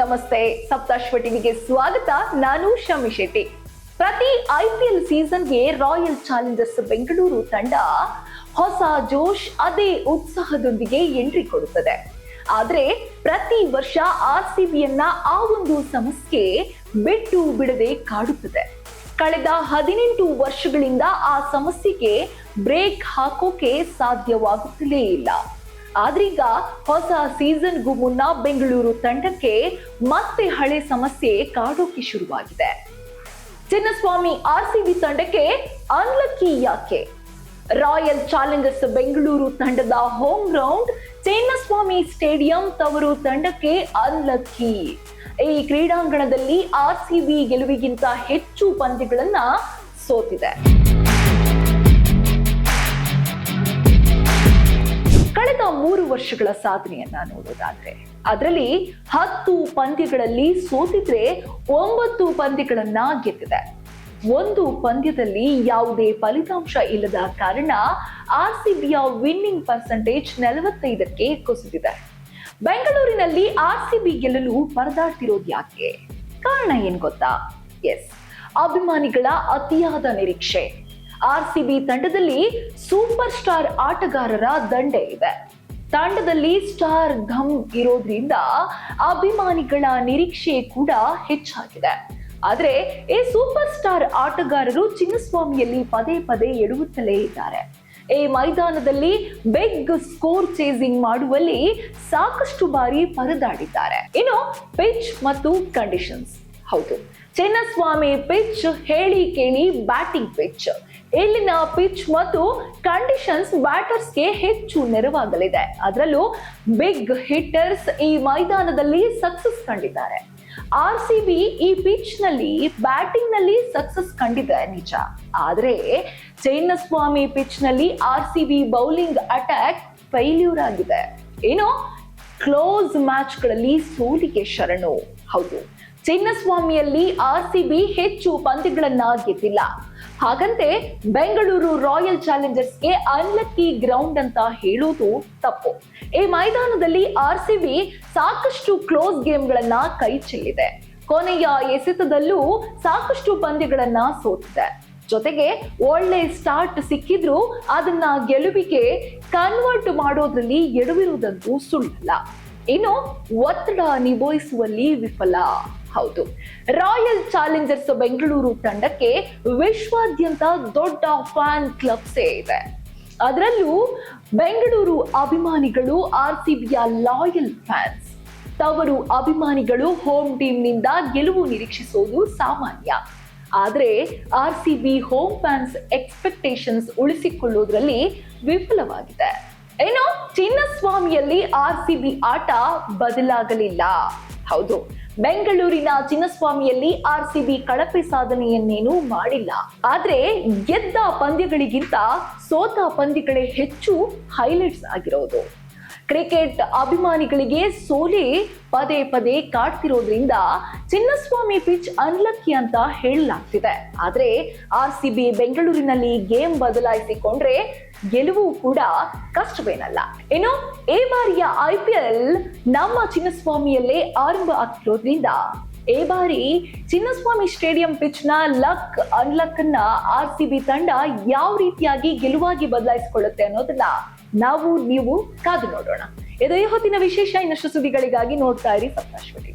ನಮಸ್ತೆ, ಸಪ್ತಾಶ್ವ ಟಿವಿಗೆ ಸ್ವಾಗತ. ನಾನು ಶಮಿ ಶೆಟ್ಟಿ. ಪ್ರತಿ IPL ಸೀಸನ್ಗೆ ರಾಯಲ್ ಚಾಲೆಂಜರ್ಸ್ ಬೆಂಗಳೂರು ತಂಡ ಹೊಸ ಜೋಶ್, ಅದೇ ಉತ್ಸಾಹದೊಂದಿಗೆ ಎಂಟ್ರಿ ಕೊಡುತ್ತದೆ. ಆದ್ರೆ ಪ್ರತಿ ವರ್ಷ RCBಯನ್ನ ಆ ಒಂದು ಸಮಸ್ಯೆ ಬಿಟ್ಟು ಬಿಡದೆ ಕಾಡುತ್ತದೆ. ಕಳೆದ 18 ವರ್ಷಗಳಿಂದ ಆ ಸಮಸ್ಯೆಗೆ ಬ್ರೇಕ್ ಹಾಕೋಕೆ ಸಾಧ್ಯವಾಗುತ್ತಲೇ ಇಲ್ಲ. ಆದ್ರೀಗ ಹೊಸ ಸೀಸನ್ಗೂ ಮುನ್ನ ಬೆಂಗಳೂರು ತಂಡಕ್ಕೆ ಮತ್ತೆ ಹಳೆ ಸಮಸ್ಯೆ ಕಾಡೋಕೆ ಶುರುವಾಗಿದೆ. ಚಿನ್ನಸ್ವಾಮಿ RCB ತಂಡಕ್ಕೆ ಅನ್ಲಕ್ಕಿ ಯಾಕೆ? ರಾಯಲ್ ಚಾಲೆಂಜರ್ಸ್ ಬೆಂಗಳೂರು ತಂಡದ ಹೋಮ್ ಗ್ರೌಂಡ್ ಚಿನ್ನಸ್ವಾಮಿ ಸ್ಟೇಡಿಯಂ ತವರು ತಂಡಕ್ಕೆ ಅನ್ಲಕ್ಕಿ. ಈ ಕ್ರೀಡಾಂಗಣದಲ್ಲಿ RCB ಗೆಲುವಿಗಿಂತ ಹೆಚ್ಚು ಪಂದ್ಯಗಳನ್ನ ಸೋತಿದೆ. ಕಳೆದ 3 ವರ್ಷಗಳ ಸಾಧನೆಯನ್ನ ನೋಡೋದಾದ್ರೆ ಅದರಲ್ಲಿ 10 ಪಂದ್ಯಗಳಲ್ಲಿ ಸೋತಿದ್ರೆ 9 ಪಂದ್ಯಗಳನ್ನ ಗೆದ್ದಿದೆ. 1 ಪಂದ್ಯದಲ್ಲಿ ಯಾವುದೇ ಫಲಿತಾಂಶ ಇಲ್ಲದ ಕಾರಣ RCBಯ ವಿನ್ನಿಂಗ್ ಪರ್ಸೆಂಟೇಜ್ 45ಕ್ಕೆ ಕುಸಿದಿದೆ. ಬೆಂಗಳೂರಿನಲ್ಲಿ RCB ಗೆಲ್ಲಲು ಪರದಾಡ್ತಿರೋದು ಯಾಕೆ? ಕಾರಣ ಏನ್ ಗೊತ್ತಾ? ಎಸ್, ಅಭಿಮಾನಿಗಳ ಅತಿಯಾದ ನಿರೀಕ್ಷೆ. RCB ತಂಡದಲ್ಲಿ ಸೂಪರ್ ಸ್ಟಾರ್ ಆಟಗಾರರ ದಂಡೆ ಇದೆ. ತಂಡದಲ್ಲಿ ಸ್ಟಾರ್ ಘಮ್ ಇರೋದ್ರಿಂದ ಅಭಿಮಾನಿಗಳ ನಿರೀಕ್ಷೆ ಕೂಡ ಹೆಚ್ಚಾಗಿದೆ. ಆದ್ರೆ ಈ ಸೂಪರ್ ಸ್ಟಾರ್ ಆಟಗಾರರು ಚಿನ್ನಸ್ವಾಮಿಯಲ್ಲಿ ಪದೇ ಪದೇ ಎಡುತ್ತಲೇ ಇದ್ದಾರೆ. ಈ ಮೈದಾನದಲ್ಲಿ ಬಿಗ್ ಸ್ಕೋರ್ ಚೇಸಿಂಗ್ ಮಾಡುವಲ್ಲಿ ಸಾಕಷ್ಟು ಬಾರಿ ಪರದಾಡಿದ್ದಾರೆ. ಇನ್ನು ಪಿಚ್ ಮತ್ತು ಕಂಡೀಷನ್ಸ್. ಹೌದು, ಚಿನ್ನಸ್ವಾಮಿ ಪಿಚ್ ಹೇಳಿ ಕೇಳಿ ಬ್ಯಾಟಿಂಗ್ ಪಿಚ್. ಇಲ್ಲಿನ ಪಿಚ್ ಮತ್ತು ಕಂಡೀಷನ್ಸ್ ಬ್ಯಾಟರ್ಸ್ಗೆ ಹೆಚ್ಚು ನೆರವಾಗಲಿದೆ. ಅದರಲ್ಲೂ ಬಿಗ್ ಹಿಟ್ಟರ್ಸ್ ಈ ಮೈದಾನದಲ್ಲಿ ಸಕ್ಸಸ್ ಕಂಡಿದ್ದಾರೆ. RCB ಈ ಪಿಚ್ ನಲ್ಲಿ ಬ್ಯಾಟಿಂಗ್ ನಲ್ಲಿ ಸಕ್ಸಸ್ ಕಂಡಿದೆ ನಿಜ. ಆದ್ರೆ ಚಿನ್ನಸ್ವಾಮಿ ಪಿಚ್ ನಲ್ಲಿ RCB ಬೌಲಿಂಗ್ ಅಟ್ಯಾಕ್ ಫೇಲ್ಯೂರ್ ಆಗಿದೆ. ಏನು, ಕ್ಲೋಸ್ ಮ್ಯಾಚ್ ಗಳಲ್ಲಿ ಸೋಲಿಗೆ ಶರಣು. ಹೌದು, ಚಿನ್ನಸ್ವಾಮಿಯಲ್ಲಿ RCB ಹೆಚ್ಚು ಪಂದ್ಯಗಳನ್ನ ಗೆದ್ದಿಲ್ಲ. ಹಾಗಂತೆ ಬೆಂಗಳೂರು ರಾಯಲ್ ಚಾಲೆಂಜರ್ಸ್ಗೆ ಅನ್ಲಕ್ಕಿ ಗ್ರೌಂಡ್ ಅಂತ ಹೇಳೋದು ತಪ್ಪು. ಈ ಮೈದಾನದಲ್ಲಿ RCB ಸಾಕಷ್ಟು ಕ್ಲೋಸ್ ಗೇಮ್ಗಳನ್ನ ಕೈ ಚೆಲ್ಲಿದೆ. ಕೊನೆಯ ಎಸೆತದಲ್ಲೂ ಸಾಕಷ್ಟು ಪಂದ್ಯಗಳನ್ನ ಸೋತಿದೆ. ಜೊತೆಗೆ ಒಳ್ಳೆ ಸ್ಟಾರ್ಟ್ ಸಿಕ್ಕಿದ್ರು ಅದನ್ನ ಗೆಲುವಿಗೆ ಕನ್ವರ್ಟ್ ಮಾಡೋದ್ರಲ್ಲಿ ಎಡವಿರುವುದಂತೂ ಸುಳ್ಳಲ್ಲ. ಇನ್ನು ಒತ್ತಡ ನಿಭಾಯಿಸುವಲ್ಲಿ ವಿಫಲ. ಹೌದು, ರಾಯಲ್ ಚಾಲೆಂಜರ್ಸ್ ಬೆಂಗಳೂರು ತಂಡಕ್ಕೆ ವಿಶ್ವಾದ್ಯಂತ ದೊಡ್ಡ ಫ್ಯಾನ್ ಕ್ಲಬ್ಸೇ ಇದೆ. ಅದರಲ್ಲೂ ಬೆಂಗಳೂರು ಅಭಿಮಾನಿಗಳು RCBಯ ಲಾಯಲ್ ಫ್ಯಾನ್ಸ್. ತವರು ಅಭಿಮಾನಿಗಳು ಹೋಮ್ ಟೀಮ್ನಿಂದ ಗೆಲುವು ನಿರೀಕ್ಷಿಸೋದು ಸಾಮಾನ್ಯ. ಆದ್ರೆ RCB ಹೋಮ್ ಫ್ಯಾನ್ಸ್ ಎಕ್ಸ್ಪೆಕ್ಟೇಷನ್ಸ್ ಉಳಿಸಿಕೊಳ್ಳೋದ್ರಲ್ಲಿ ವಿಫಲವಾಗಿದೆ. ಏನೋ ಚಿನ್ನಸ್ವಾಮಿಯಲ್ಲಿ RCB ಆಟ ಬದಲಾಗಲಿಲ್ಲ. ಹೌದು, ಬೆಂಗಳೂರಿನ ಚಿನ್ನಸ್ವಾಮಿಯಲ್ಲಿ RCB ಕಳಪೆ ಸಾಧನೆಯನ್ನೇನೂ ಮಾಡಿಲ್ಲ. ಆದ್ರೆ ಗೆದ್ದ ಪಂದ್ಯಗಳಿಗಿಂತ ಸೋತ ಪಂದ್ಯಗಳೇ ಹೆಚ್ಚು ಹೈಲೈಟ್ಸ್ ಆಗಿರೋದು. ಕ್ರಿಕೆಟ್ ಅಭಿಮಾನಿಗಳಿಗೆ ಸೋಲಿ ಪದೇ ಪದೇ ಕಾಡ್ತಿರೋದ್ರಿಂದ ಚಿನ್ನಸ್ವಾಮಿ ಪಿಚ್ ಅನ್ಲಕ್ಕಿ ಅಂತ ಹೇಳಲಾಗ್ತಿದೆ. ಆದ್ರೆ RCB ಬೆಂಗಳೂರಿನಲ್ಲಿ ಗೇಮ್ ಬದಲಾಯಿಸಿಕೊಂಡ್ರೆ ಗೆಲುವು ಕೂಡ ಕಷ್ಟವೇನಲ್ಲ. ಇನ್ನು ಈ ಬಾರಿಯ IPL ನಮ್ಮ ಚಿನ್ನಸ್ವಾಮಿಯಲ್ಲೇ ಆರಂಭ ಆಗ್ತಿರೋದ್ರಿಂದ ಈ ಬಾರಿ ಚಿನ್ನಸ್ವಾಮಿ ಸ್ಟೇಡಿಯಂ ಪಿಚ್ ನ ಲಕ್ ಅನ್ಲಕ್ ಅನ್ನ RCB ತಂಡ ಯಾವ ರೀತಿಯಾಗಿ ಗೆಲುವಾಗಿ ಬದಲಾಯಿಸಿಕೊಳ್ಳುತ್ತೆ ಅನ್ನೋದನ್ನ ನೀವು ಕಾದು ನೋಡೋಣ. ಇದು ಈ ಹೊತ್ತಿನ ವಿಶೇಷ. ಇನ್ನಷ್ಟು ಸುದ್ದಿಗಳಿಗಾಗಿ ನೋಡ್ತಾ ಇರಿ ಸಪ್ತಾಶ್ವ ಟಿವಿ.